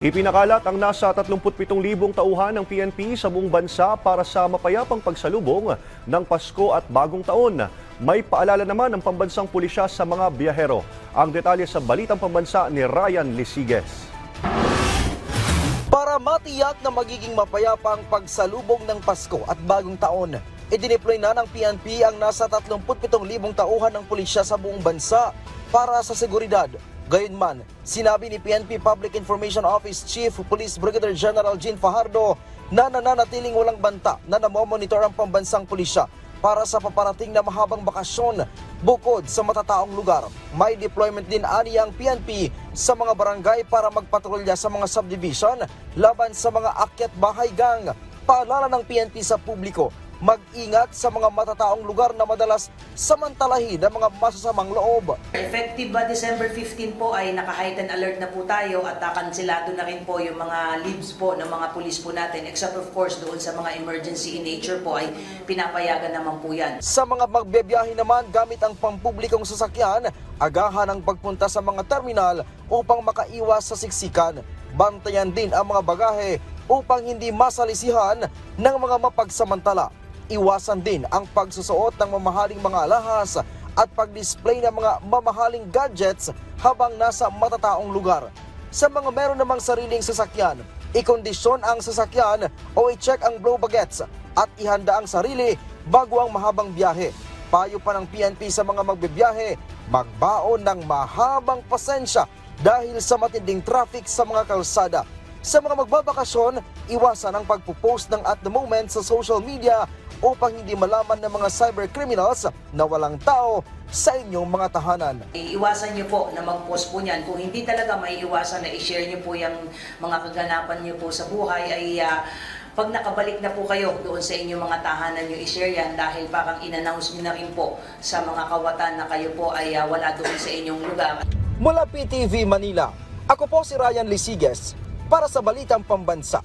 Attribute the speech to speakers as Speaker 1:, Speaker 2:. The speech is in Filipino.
Speaker 1: Ipinakalat ang nasa 37,000 tauhan ng PNP sa buong bansa para sa mapayapang pagsalubong ng Pasko at Bagong Taon. May paalala naman ng pambansang pulisya sa mga biyahero. Ang detalye sa Balitang Pambansa ni Ryan Lisiges.
Speaker 2: Para matiyak na magiging mapayapang pagsalubong ng Pasko at Bagong Taon, idineploy na ng PNP ang nasa 37,000 tauhan ng pulisya sa buong bansa para sa seguridad. Gayunman, sinabi ni PNP Public Information Office Chief Police Brigadier General Jean Fajardo na nananatiling walang banta na namomonitor ang pambansang pulisya para sa paparating na mahabang bakasyon. Bukod sa matataong lugar, may deployment din ani ang PNP sa mga barangay para magpatrolya sa mga subdivision laban sa mga akyat bahay gang. Paalala ng PNP sa publiko, mag-ingat sa mga matataong lugar na madalas samantalahin ng mga masasamang loob.
Speaker 3: Effective ba December 15 po ay naka-heightened alert na po tayo at kansilado na rin po yung mga leaves po ng mga pulis po natin, except of course doon sa mga emergency in nature po ay pinapayagan naman po yan.
Speaker 2: Sa mga magbebiyahe naman gamit ang pampublikong sasakyan, agahan ang pagpunta sa mga terminal upang makaiwas sa siksikan. Bantayan din ang mga bagahe upang hindi masalisihan ng mga mapagsamantala. Iwasan din ang pagsusuot ng mamahaling mga alahas at pag-display ng mga mamahaling gadgets habang nasa matataong lugar. Sa mga meron namang sariling sasakyan, ikondisyon ang sasakyan o i-check ang blow baguettes at ihanda ang sarili bago ang mahabang biyahe. Payo pa ng PNP sa mga magbibiyahe, magbaon ng mahabang pasensya dahil sa matinding traffic sa mga kalsada. Sa mga magbabakasyon, iwasan ang pagpo-post ng at the moment sa social media upang hindi malaman ng mga cybercriminals na walang tao sa inyong mga tahanan.
Speaker 3: Iwasan niyo po na mag-post po niyan. Kung hindi talaga may iwasan na i-share niyo po yung mga kaganapan niyo po sa buhay ay pag nakabalik na po kayo doon sa inyong mga tahanan niyo, i-share yan dahil parang in-announce niyo na rin po sa mga kawatan na kayo po ay wala doon sa inyong lugar.
Speaker 2: Mula PTV Manila, ako po si Ryan Lisiges para sa Balitang Pambansa.